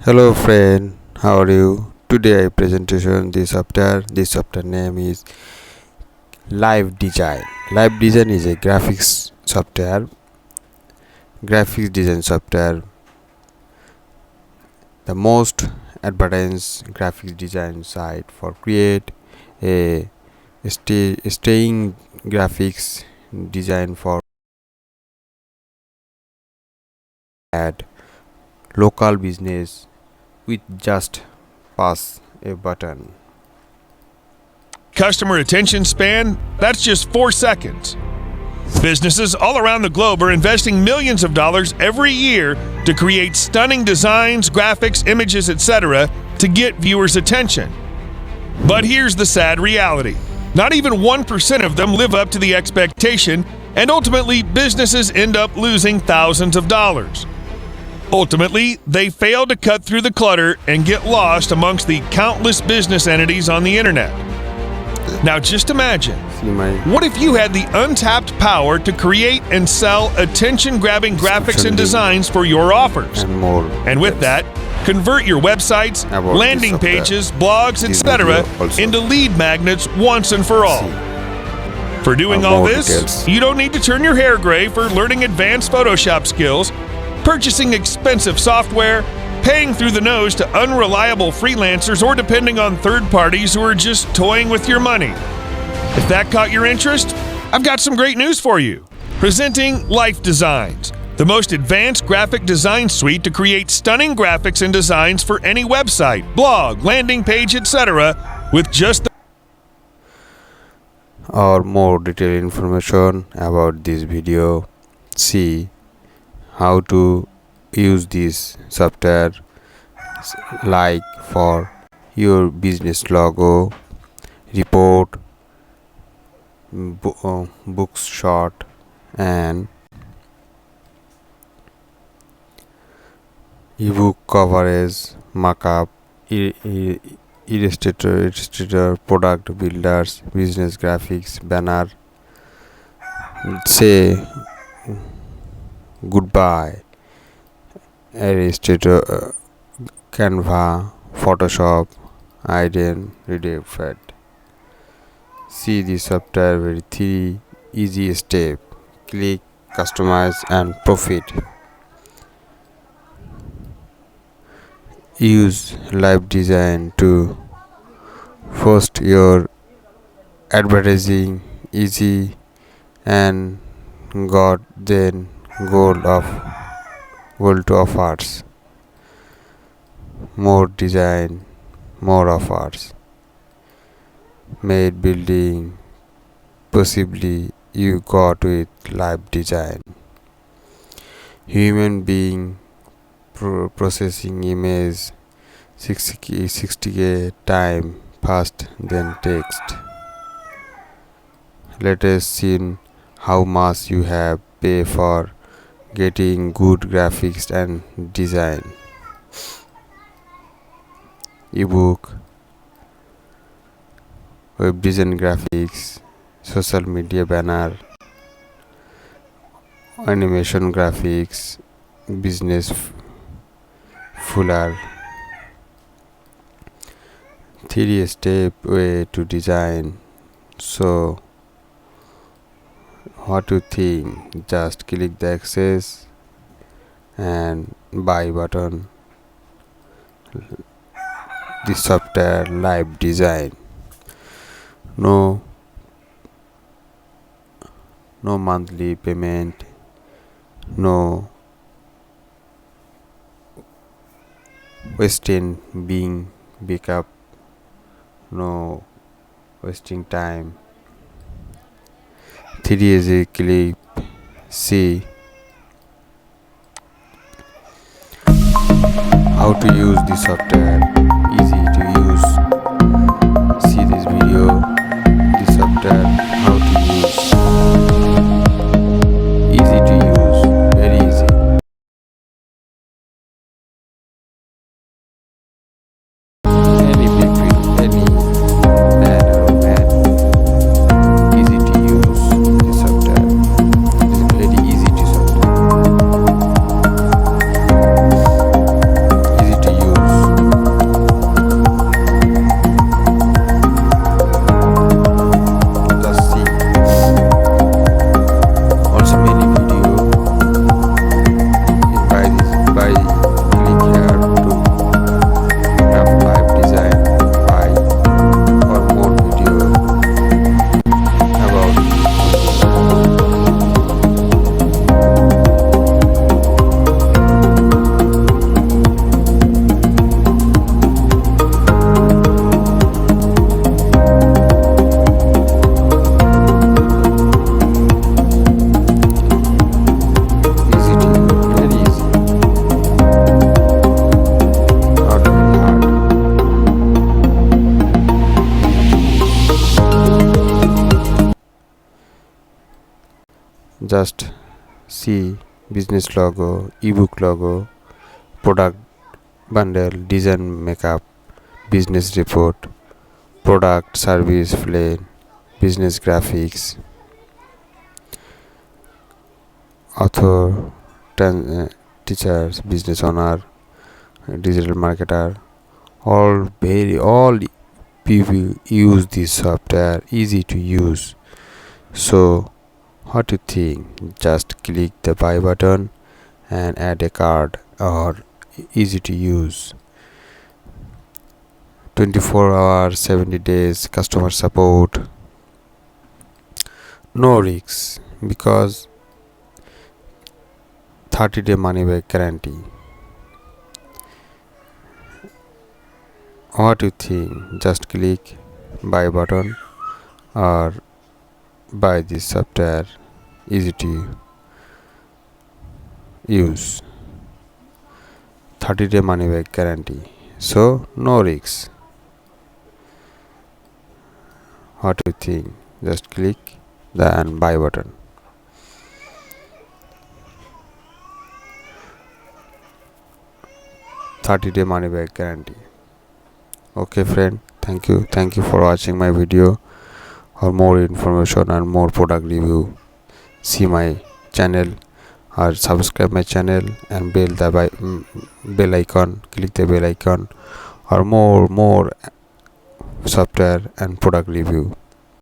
Hello friend, how are you? Today I presentation this software. This software name is Live Design. Live Design is a graphics design software, the most advanced graphics design site for create a staying graphics design for ad local business with just pass a button. Customer attention span, that's just 4 seconds. Businesses all around the globe are investing millions of dollars every year to create stunning designs, graphics, images, etc. to get viewers' attention. But here's the sad reality. Not even 1% of them live up to the expectation, and ultimately businesses end up losing thousands of dollars. Ultimately, they fail to cut through the clutter and get lost amongst the countless business entities on the internet. Now just imagine, what if you had the untapped power to create and sell attention-grabbing graphics and designs for your offers? And more. And with that, convert your websites, landing pages, blogs, etc. into lead magnets once and for all. For doing all this, you don't need to turn your hair gray for learning advanced Photoshop skills, purchasing expensive software, paying through the nose to unreliable freelancers, or depending on third parties who are just toying with your money. If that caught your interest, I've got some great news for you. Presenting lifedesigns, the most advanced graphic design suite to create stunning graphics and designs for any website, blog, landing page, etc. with just the or more detailed information about this video, see how to use this software like for your business logo, report, books shot, and ebook coverage, markup, illustrator, product builders, business graphics, banner. Say goodbye, illustrator, Canva, Photoshop, Ident, Redact. See the software with 3 easy steps: click, customize, and profit. Use live design to post your advertising easy and got then goal to offers. More design, more offers. Made building possibly you got with live design. Human being processing image 60k time fast than text. Let us see how much you have pay for getting good graphics and design. Ebook, web design graphics, social media banner, animation graphics, business fuller. 3-step way to design. So what do you think? Just click the access and buy button. This software live design. No monthly payment, no wasting being backup, no wasting time. 3 easy click. See how to use this software. Easy to use. See this video. This software how to use. Easy to use. Very easy. Any big any man or man. Easy to use this software. It is very easy to software. Easy to use. just see business logo, ebook logo, product bundle, design makeup, business report, product service plan, business graphics, author, teachers, business owner, digital marketer, all people use this software, easy to use. So what do you think? Just click the buy button and add a card, or easy to use. 24 hours, 70 days customer support. No risks because 30-day money back guarantee. What do you think? Just click buy button or buy this software, easy to use, 30-day money back guarantee, so no risks. What do you think? Just click the buy button. $30-day money back guarantee. Okay friend, thank you for watching my video. For more information and more product review, see my channel or subscribe my channel and click the bell icon, or more software and product review.